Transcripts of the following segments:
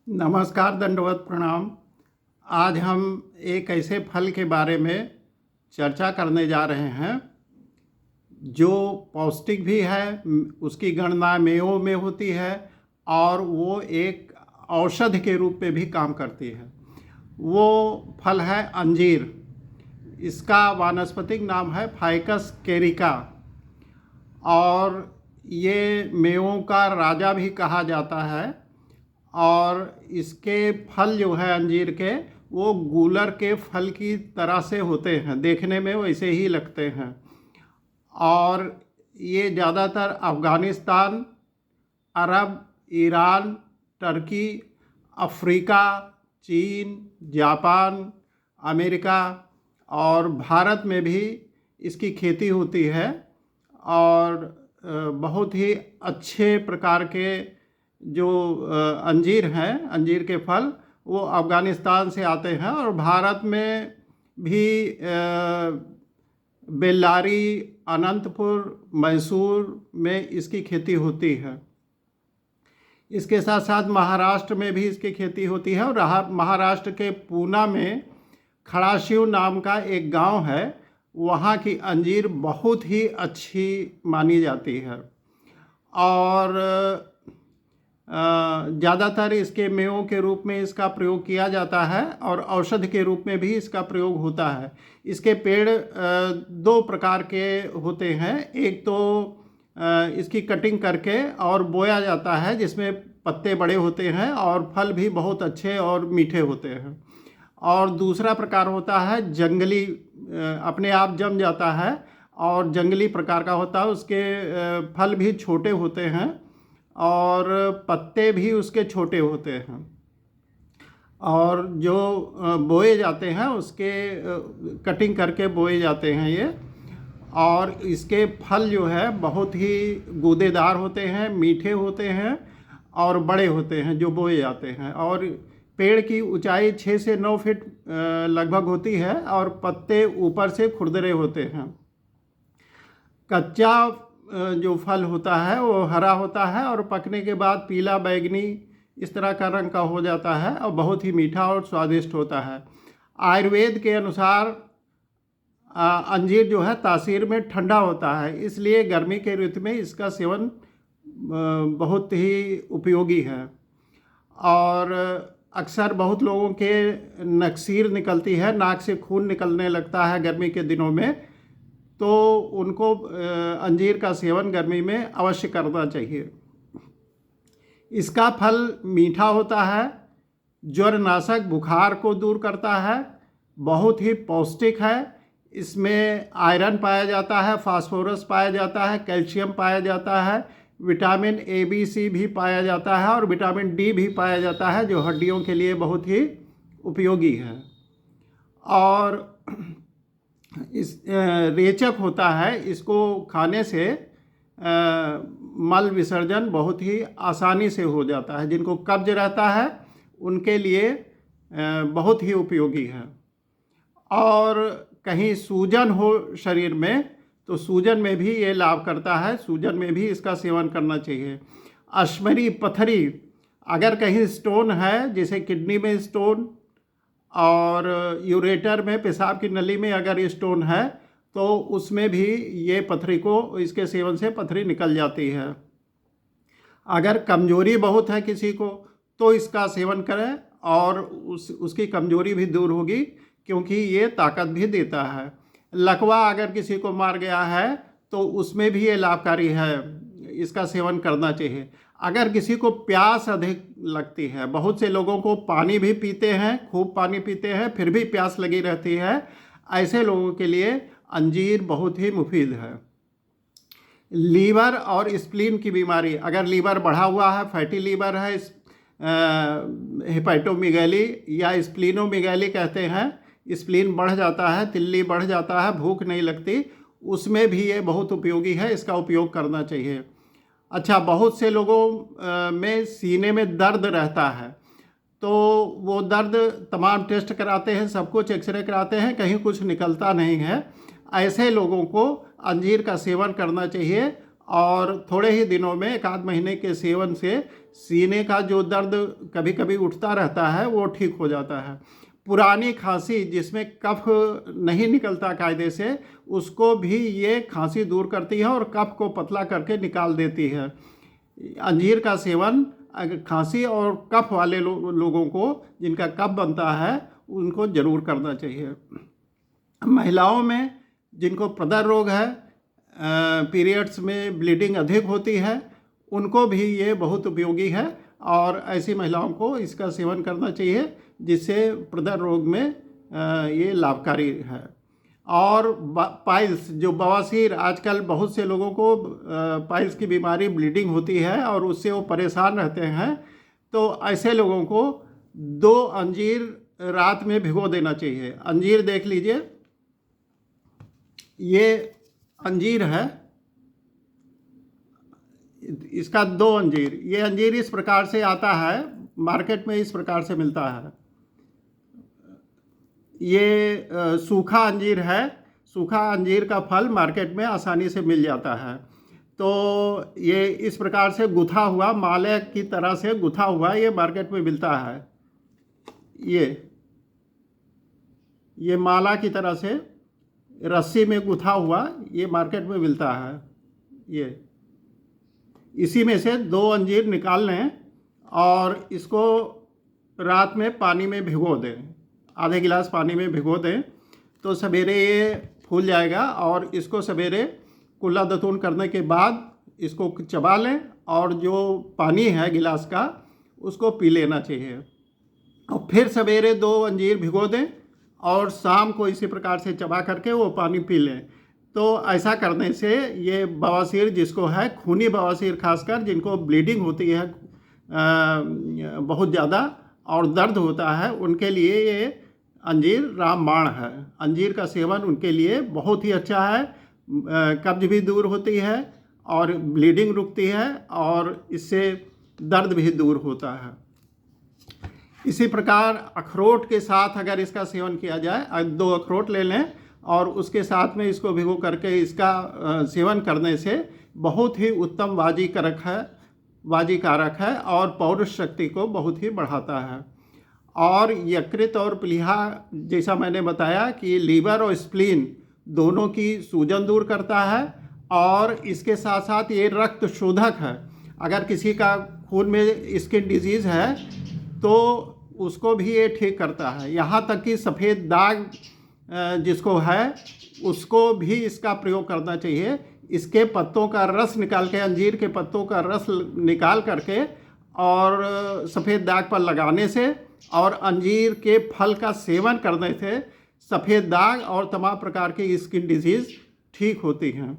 नमस्कार, दंडवत प्रणाम। आज हम एक ऐसे फल के बारे में चर्चा करने जा रहे हैं जो पौष्टिक भी है। उसकी गणना मेवों में होती है और वो एक औषधि के रूप में भी काम करती है। वो फल है अंजीर। इसका वानस्पतिक नाम है फाइकस कैरिका और ये मेवों का राजा भी कहा जाता है। और इसके फल जो है अंजीर के, वो गूलर के फल की तरह से होते हैं, देखने में वैसे ही लगते हैं। और ये ज़्यादातर अफ़गानिस्तान, अरब, ईरान, टर्की, अफ्रीका, चीन, जापान, अमेरिका और भारत में भी इसकी खेती होती है। और बहुत ही अच्छे प्रकार के जो अंजीर हैं, अंजीर के फल, वो अफ़गानिस्तान से आते हैं। और भारत में भी बेल्लारी, अनंतपुर, मैसूर में इसकी खेती होती है। इसके साथ साथ महाराष्ट्र में भी इसकी खेती होती है। और महाराष्ट्र के पूना में खड़ाशिव नाम का एक गांव है, वहाँ की अंजीर बहुत ही अच्छी मानी जाती है। और ज़्यादातर इसके मेवों के रूप में इसका प्रयोग किया जाता है और औषधि के रूप में भी इसका प्रयोग होता है। इसके पेड़ दो प्रकार के होते हैं। एक तो इसकी कटिंग करके और बोया जाता है, जिसमें पत्ते बड़े होते हैं और फल भी बहुत अच्छे और मीठे होते हैं। और दूसरा प्रकार होता है जंगली, अपने आप जम जाता है और जंगली प्रकार का होता है। उसके फल भी छोटे होते हैं और पत्ते भी उसके छोटे होते हैं। और जो बोए जाते हैं, उसके कटिंग करके बोए जाते हैं ये। और इसके फल जो है बहुत ही गूदेदार होते हैं, मीठे होते हैं और बड़े होते हैं जो बोए जाते हैं। और पेड़ की ऊंचाई 6 से 9 फीट लगभग होती है और पत्ते ऊपर से खुरदरे होते हैं। कच्चा जो फल होता है वो हरा होता है और पकने के बाद पीला बैगनी इस तरह का रंग का हो जाता है और बहुत ही मीठा और स्वादिष्ट होता है। आयुर्वेद के अनुसार अंजीर जो है तासीर में ठंडा होता है, इसलिए गर्मी के ऋतु में इसका सेवन बहुत ही उपयोगी है। और अक्सर बहुत लोगों के नक्सीर निकलती है, नाक से खून निकलने लगता है गर्मी के दिनों में, तो उनको अंजीर का सेवन गर्मी में अवश्य करना चाहिए। इसका फल मीठा होता है, ज्वरनाशक, बुखार को दूर करता है, बहुत ही पौष्टिक है। इसमें आयरन पाया जाता है, फास्फोरस पाया जाता है, कैल्शियम पाया जाता है, विटामिन ए, बी, सी भी पाया जाता है और विटामिन डी भी पाया जाता है, जो हड्डियों के लिए बहुत ही उपयोगी है। और इस रेचक होता है। इसको खाने से मल विसर्जन बहुत ही आसानी से हो जाता है। जिनको कब्ज रहता है उनके लिए बहुत ही उपयोगी है। और कहीं सूजन हो शरीर में तो सूजन में भी ये लाभ करता है, सूजन में भी इसका सेवन करना चाहिए। अश्मरी पथरी, अगर कहीं स्टोन है, जैसे किडनी में स्टोन और यूरेटर में, पेशाब की नली में अगर स्टोन है, तो उसमें भी ये पथरी को, इसके सेवन से पथरी निकल जाती है। अगर कमजोरी बहुत है किसी को तो इसका सेवन करें और उसकी कमजोरी भी दूर होगी, क्योंकि ये ताकत भी देता है। लकवा अगर किसी को मार गया है तो उसमें भी ये लाभकारी है, इसका सेवन करना चाहिए। अगर किसी को प्यास अधिक लगती है, बहुत से लोगों को पानी भी पीते हैं, खूब पानी पीते हैं, फिर भी प्यास लगी रहती है, ऐसे लोगों के लिए अंजीर बहुत ही मुफीद है। लीवर और स्प्लीन की बीमारी, अगर लीवर बढ़ा हुआ है, फैटी लीवर है, हेपेटोमेगाली या स्प्लीनोमेगाली कहते हैं, स्प्लीन बढ़ जाता है, तिल्ली बढ़ जाता है, भूख नहीं लगती, उसमें भी ये बहुत उपयोगी है, इसका उपयोग करना चाहिए। अच्छा, बहुत से लोगों में सीने में दर्द रहता है, तो वो दर्द तमाम टेस्ट कराते हैं, सब कुछ एक्सरे कराते हैं, कहीं कुछ निकलता नहीं है। ऐसे लोगों को अंजीर का सेवन करना चाहिए और थोड़े ही दिनों में, एक आध महीने के सेवन से सीने का जो दर्द कभी कभी उठता रहता है वो ठीक हो जाता है। पुरानी खांसी जिसमें कफ नहीं निकलता कायदे से, उसको भी ये खांसी दूर करती है और कफ को पतला करके निकाल देती है। अंजीर का सेवन खांसी और कफ वाले लोगों को, जिनका कफ बनता है, उनको ज़रूर करना चाहिए। महिलाओं में जिनको प्रदर रोग है, पीरियड्स में ब्लीडिंग अधिक होती है, उनको भी ये बहुत उपयोगी है और ऐसी महिलाओं को इसका सेवन करना चाहिए, जिससे प्रदर रोग में ये लाभकारी है। और पाइल्स, जो बवासीर, आजकल बहुत से लोगों को पाइल्स की बीमारी, ब्लीडिंग होती है और उससे वो परेशान रहते हैं, तो ऐसे लोगों को 2 अंजीर रात में भिगो देना चाहिए। अंजीर देख लीजिए, ये अंजीर है, इसका 2 अंजीर, ये अंजीर इस प्रकार से आता है, मार्केट में इस प्रकार से मिलता है। ये सूखा अंजीर है, सूखा अंजीर का फल मार्केट में आसानी से मिल जाता है। तो ये इस प्रकार से गुथा हुआ, माले की तरह से गुथा हुआ, ये मार्केट में मिलता है। ये माला की तरह से रस्सी में गुथा हुआ, ये मार्केट में मिलता है। ये इसी में से 2 अंजीर निकाल लें और इसको रात में पानी में भिगो दें, आधे गिलास पानी में भिगो दें, तो सवेरे ये फूल जाएगा। और इसको सवेरे कुल्ला दतून करने के बाद इसको चबा लें और जो पानी है गिलास का उसको पी लेना चाहिए। और फिर सवेरे 2 अंजीर भिगो दें और शाम को इसी प्रकार से चबा करके वो पानी पी लें। तो ऐसा करने से ये बवासीर जिसको है, खूनी बवासीर, खासकर जिनको ब्लीडिंग होती है बहुत ज़्यादा और दर्द होता है, उनके लिए ये अंजीर रामबाण है। अंजीर का सेवन उनके लिए बहुत ही अच्छा है। कब्ज भी दूर होती है और ब्लीडिंग रुकती है और इससे दर्द भी दूर होता है। इसी प्रकार अखरोट के साथ अगर इसका सेवन किया जाए, 2 अखरोट ले लें और उसके साथ में इसको भिगो करके इसका सेवन करने से बहुत ही उत्तम वाजीकारक है और पौरुष शक्ति को बहुत ही बढ़ाता है। और यकृत और प्लीहा, जैसा मैंने बताया कि लीवर और स्प्लीन दोनों की सूजन दूर करता है और इसके साथ साथ ये रक्त शोधक है। अगर किसी का खून में स्किन डिजीज़ है तो उसको भी ये ठीक करता है। यहाँ तक कि सफ़ेद दाग जिसको है उसको भी इसका प्रयोग करना चाहिए। इसके पत्तों का रस निकाल के, अंजीर के पत्तों का रस निकाल करके और सफ़ेद दाग पर लगाने से और अंजीर के फल का सेवन करने से सफ़ेद दाग और तमाम प्रकार की स्किन डिजीज़ ठीक होती हैं।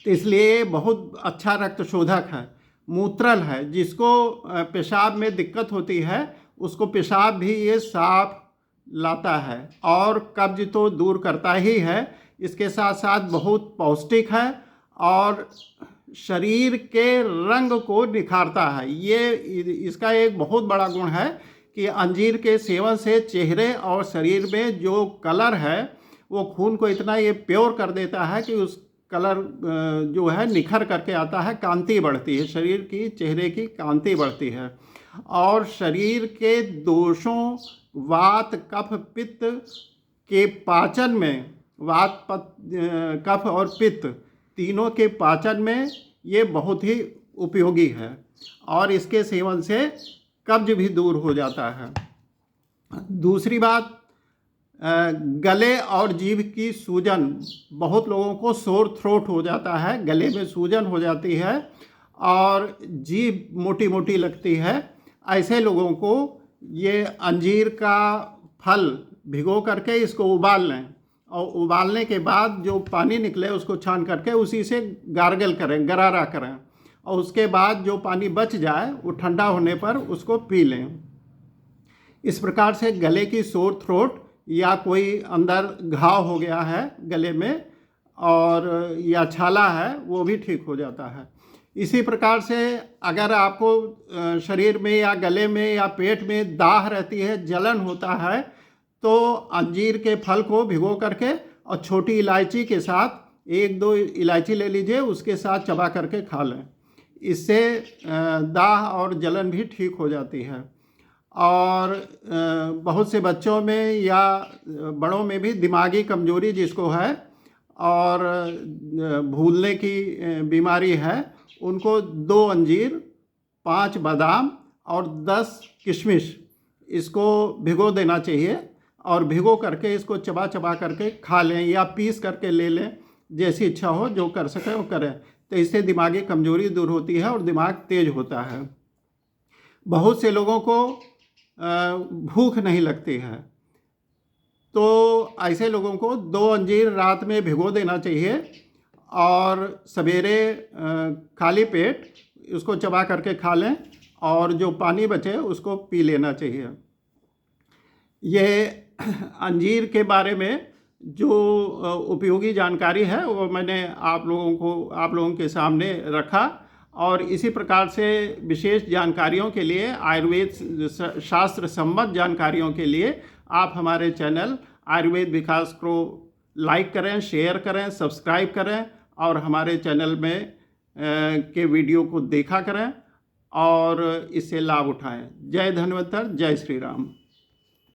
तो इसलिए बहुत अच्छा रक्त शोधक है। मूत्रल है, जिसको पेशाब में दिक्कत होती है उसको पेशाब भी ये साफ लाता है और कब्ज तो दूर करता ही है, इसके साथ साथ बहुत पौष्टिक है और शरीर के रंग को निखारता है। ये इसका एक बहुत बड़ा गुण है कि अंजीर के सेवन से चेहरे और शरीर में जो कलर है वो खून को इतना ये प्योर कर देता है कि उस कलर जो है निखर करके आता है, कांति बढ़ती है, शरीर की, चेहरे की कांति बढ़ती है। और शरीर के दोषों, वात, कफ, पित्त के पाचन में, वात, कफ और पित्त तीनों के पाचन में ये बहुत ही उपयोगी है और इसके सेवन से कब्ज भी दूर हो जाता है। दूसरी बात, गले और जीभ की सूजन, बहुत लोगों को सोर थ्रोट हो जाता है, गले में सूजन हो जाती है और जीभ मोटी मोटी लगती है। ऐसे लोगों को ये अंजीर का फल भिगो करके इसको उबाल लें और उबालने के बाद जो पानी निकले उसको छान करके उसी से गार्गल करें, गरारा करें और उसके बाद जो पानी बच जाए वो ठंडा होने पर उसको पी लें। इस प्रकार से गले की सोर थ्रोट या कोई अंदर घाव हो गया है गले में और या छाला है वो भी ठीक हो जाता है। इसी प्रकार से अगर आपको शरीर में या गले में या पेट में दाह रहती है, जलन होता है, तो अंजीर के फल को भिगो करके और छोटी इलायची के साथ एक दो इलायची ले लीजिए, उसके साथ चबा करके खा लें। इससे दाह और जलन भी ठीक हो जाती है। और बहुत से बच्चों में या बड़ों में भी दिमागी कमजोरी जिसको है और भूलने की बीमारी है, उनको 2 अंजीर, 5 बादाम और 10 किशमिश इसको भिगो देना चाहिए और भिगो करके इसको चबा चबा करके खा लें या पीस करके ले लें, जैसी इच्छा हो, जो कर सके वो करें। तो इससे दिमागी कमजोरी दूर होती है और दिमाग तेज होता है। बहुत से लोगों को भूख नहीं लगती है, तो ऐसे लोगों को 2 अंजीर रात में भिगो देना चाहिए और सवेरे खाली पेट उसको चबा करके खा लें और जो पानी बचे उसको पी लेना चाहिए। ये अंजीर के बारे में जो उपयोगी जानकारी है वो मैंने आप लोगों के सामने रखा। और इसी प्रकार से विशेष जानकारियों के लिए, आयुर्वेद शास्त्र संबद्ध जानकारियों के लिए आप हमारे चैनल आयुर्वेद विकास को लाइक करें, शेयर करें, सब्सक्राइब करें और हमारे चैनल में के वीडियो को देखा करें और इससे लाभ उठाएं। जय धन्वंतर, जय श्री राम।